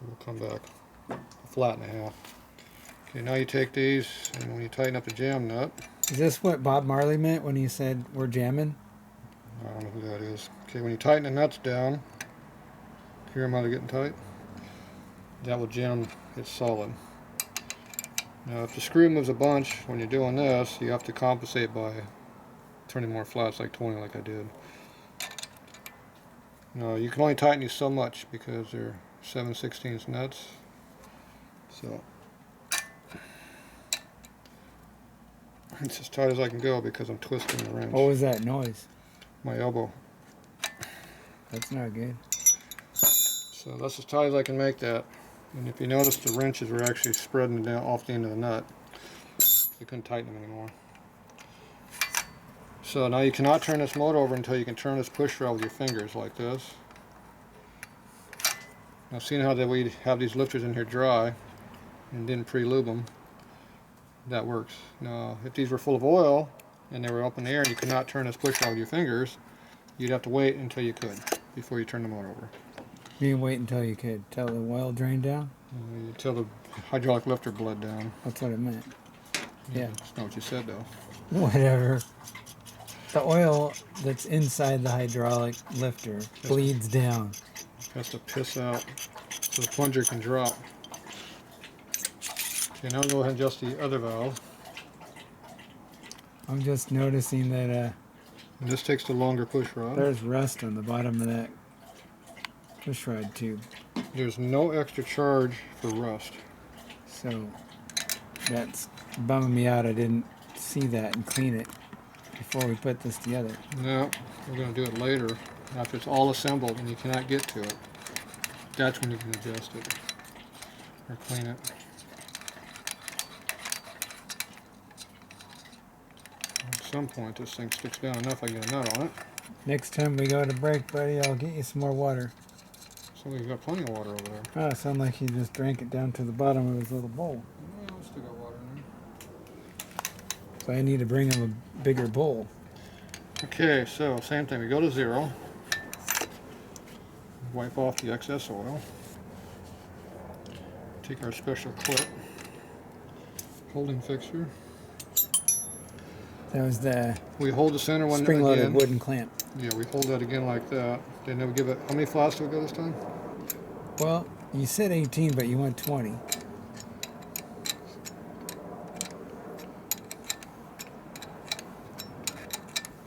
we'll come back a flat and a half. Okay, now you take these, and when you tighten up the jam nut... Is this what Bob Marley meant when he said we're jamming? I don't know who that is. Okay, when you tighten the nuts down, hear them how they're getting tight? That will jam it solid. Now if the screw moves a bunch when you're doing this, you have to compensate by turning more flats, like 20 like I did. No, you can only tighten these so much because they're 7/16 nuts. So it's as tight as I can go because I'm twisting the wrench. What was that noise? My elbow. That's not good. So that's as tight as I can make that. And if you notice, the wrenches were actually spreading down off the end of the nut. You couldn't tighten them anymore. So now you cannot turn this motor over until you can turn this push rod with your fingers like this. Now seeing how that we have these lifters in here dry and didn't pre-lube them, that works. Now if these were full of oil and they were up in the air and you could not turn this push rod with your fingers, you'd have to wait until you could before you turn the motor over. You didn't wait until you could tell the oil drained down? Until the hydraulic lifter bled down. That's what it meant. Yeah. That's not what you said though. Whatever. The oil that's inside the hydraulic lifter bleeds down. Has to piss out so the plunger can drop. Okay, now we'll go ahead and adjust the other valve. I'm just noticing that And this takes the longer push rod. there's rust on the bottom of that push rod tube. There's no extra charge for rust. So that's bumming me out. I didn't see that and clean it before we put this together. No, we're going to do it later after it's all assembled and you cannot get to it. That's when you can adjust it or clean it. At some point this thing sticks down enough I can get a nut on it. Next time we go to break, buddy, I'll get you some more water. Somebody's got plenty of water over there. Oh, it sounded like he just drank it down to the bottom of his little bowl. Well, still got water in there. So I need to bring him a bigger bowl. Okay, so same thing. We go to 0. Wipe off the excess oil. Take our special clip. Holding fixture. That was the We hold the center one spring-loaded again. wooden clamp. Yeah, we hold that again like that. Then we give it, how many flats do we go this time? Well, you said 18, but you went 20.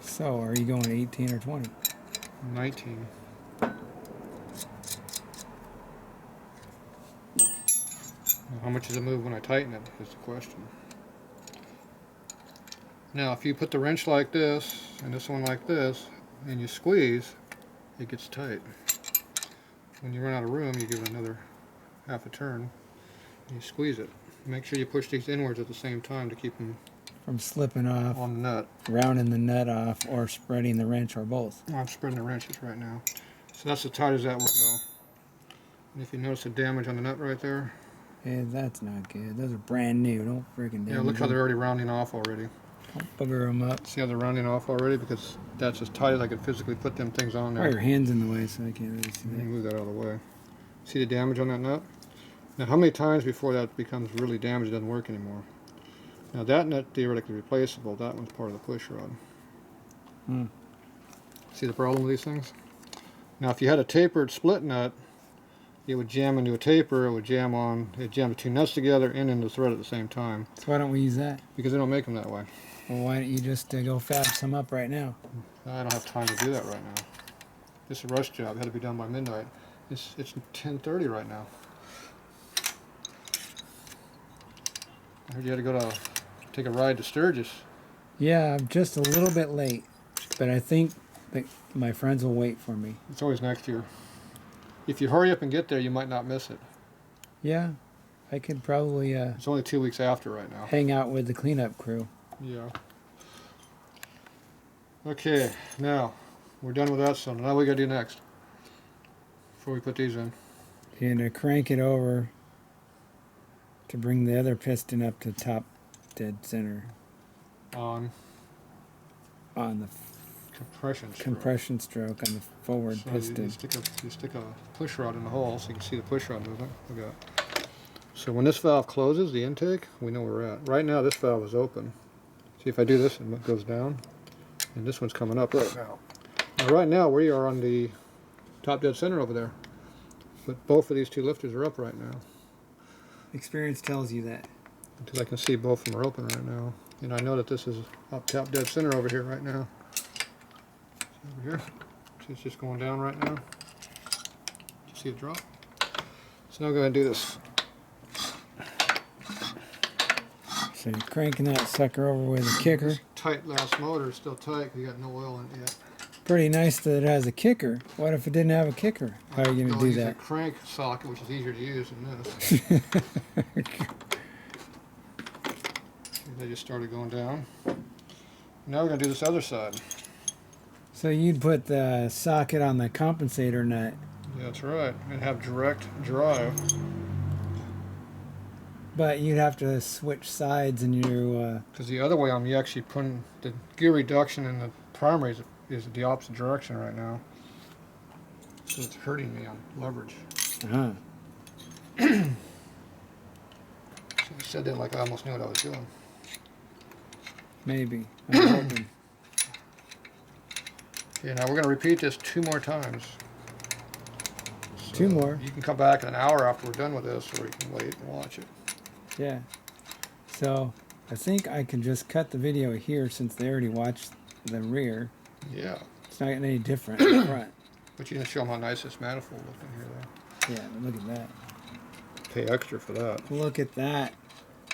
So, are you going 18 or 20? 19. Now, how much does it move when I tighten it is the question. Now, if you put the wrench like this, and this one like this, and you squeeze, it gets tight. When you run out of room, you give it another half a turn, and you squeeze it. Make sure you push these inwards at the same time to keep them From slipping off, on the nut. rounding the nut off, or spreading the wrench, or both. I'm spreading the wrenches right now. So that's as tight as that will go. And if you notice the damage on the nut right there, Yeah, that's not good. Those are brand new. Don't freaking damage yeah, look how them. they're already rounding off already. Don't bugger them up. See how they're rounding off already? Because that's as tight as I could physically put them things on Why there. are your hands in the way so I can't really see Let me that? move that out of the way. See the damage on that nut? Now how many times before that becomes really damaged, it doesn't work anymore? Now that nut theoretically replaceable, that one's part of the push rod. See the problem with these things? Now if you had a tapered split nut, it would jam into a taper. It would jam the two nuts together and into the thread at the same time. So why don't we use that? Because they don't make them that way. Well, why don't you just go fab some up right now? I don't have time to do that right now. This is a rush job. It had to be done by midnight. It's 10:30 right now. I heard you had to go to take a ride to Sturgis. Yeah, I'm just a little bit late, but I think that my friends will wait for me. It's always next year. If you hurry up and get there, you might not miss it. Yeah, I could probably It's only 2 weeks after right now. hang out with the cleanup crew. Yeah. Okay, now we're done with that. So now we got to do next before we put these in. You're gonna crank it over to bring the other piston up to top dead center On on the compression stroke. stroke on the forward So piston. you stick a push rod in the hole so you can see the push rod movement. Look at that. So when this valve closes, the intake, we know where we're at. Right now, this valve is open. See, if I do this, it goes down, and this one's coming up right now. Now, right now, we are on the top dead center over there, but both of these two lifters are up right now. Experience tells you that. Until I can see both of them are open right now. And I know that this is up top dead center over here right now. Over here. See, it's just going down right now. See it drop? So now I'm going to do this. So you're cranking that sucker over with a kicker. This tight last motor is still tight because you got no oil in it yet. Pretty nice that it has a kicker. What if it didn't have a kicker? How are you going to do use that? a crank socket, which is easier to use than this. They just started going down. Now we're going to do this other side. So you'd put the socket on the compensator nut. Yeah, that's right. And have direct drive. But you'd have to switch sides and you... Because the other way I'm actually putting the gear reduction in the primary is the opposite direction right now. So it's hurting me on leverage. uh-huh. So you said that like I almost knew what I was doing. Maybe. I'm hoping. Okay, now we're going to repeat this 2 more times. So 2 more? You can come back in an hour after we're done with this, or you can wait and watch it. Yeah. So I think I can just cut the video here since they already watched the rear. Yeah. It's not getting any different in the front. But you can show them how nice this manifold looks in here, though. Yeah, but look at that. Pay extra for that. Look at that.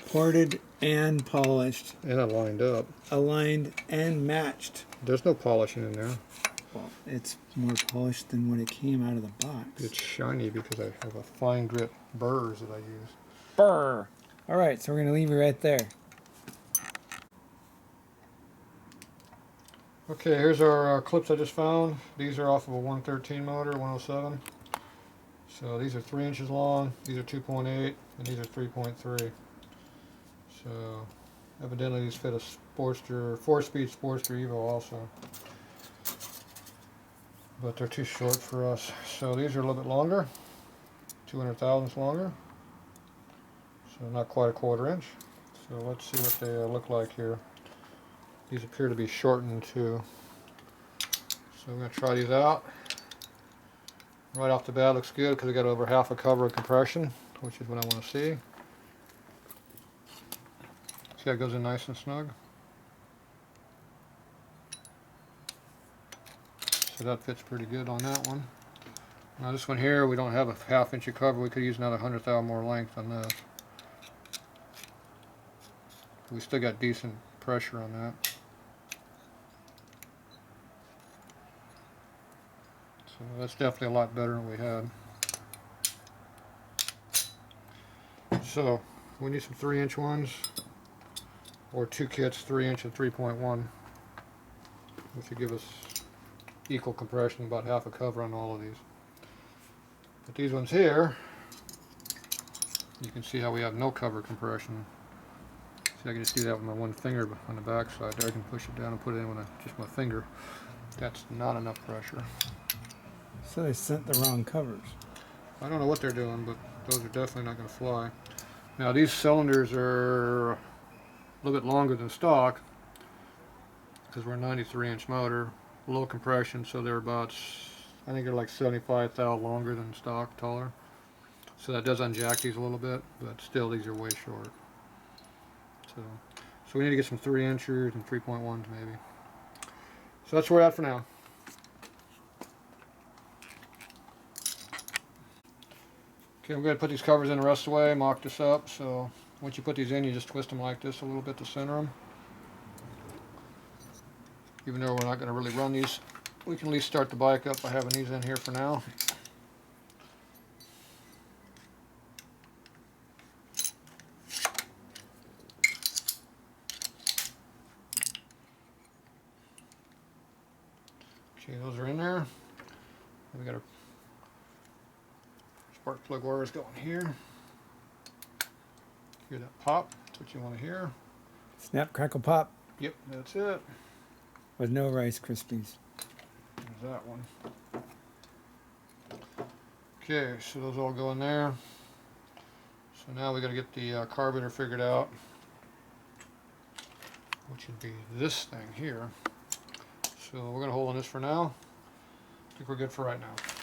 Ported and polished. And it lined up. Aligned and matched. There's no polishing in there. Well, it's more polished than when it came out of the box. It's shiny because I have a fine grit burrs that I use. Brr! Alright, so we're going to leave it right there. Okay, here's our clips I just found. These are off of a 113 motor, 107. So these are 3 inches long, these are 2.8, and these are 3.3. So evidently these fit a Sportster, 4-speed Sportster Evo also. But they're too short for us. So these are a little bit longer, 200 thousandths longer. So not quite a 1/4 inch. So let's see what they look like here. These appear to be shortened too. So I'm going to try these out. Right off the bat looks good because I got over half a cover of compression, which is what I want to see. See how it goes in nice and snug? So that fits pretty good on that one. Now this one here, we don't have a 1/2 inch of cover. We could use another 100,000 more length on this. We still got decent pressure on that. So that's definitely a lot better than we had. So we need some 3-inch ones, or 2 kits, 3-inch and 3.1, which would give us equal compression, about half a cover on all of these. But these ones here, you can see how we have no cover compression. See, I can just do that with my one finger on the back side there. I can push it down and put it in with just my finger. That's not enough pressure. So they sent the wrong covers. I don't know what they're doing, but those are definitely not going to fly. Now these cylinders are a little bit longer than stock because we're a 93-inch motor, low compression, so they're about, I think they're like 75 thou longer than stock, taller. So that does unjack these a little bit, but still these are way short. So we need to get some 3-inchers and 3.1s maybe. So that's where we're at for now. Okay, I'm going to put these covers in the rest of the way, mock this up. So once you put these in, you just twist them like this a little bit to center them. Even though we're not going to really run these, we can at least start the bike up by having these in here for now. Okay, those are in there. And we got our spark plug wires going here. Hear that pop? That's what you want to hear. Snap, crackle, pop. Yep, that's it. With no Rice Krispies. There's that one. Okay, so those all go in there. So now we got to get the carburetor figured out, which would be this thing here. So we're going to hold on this for now. I think we're good for right now.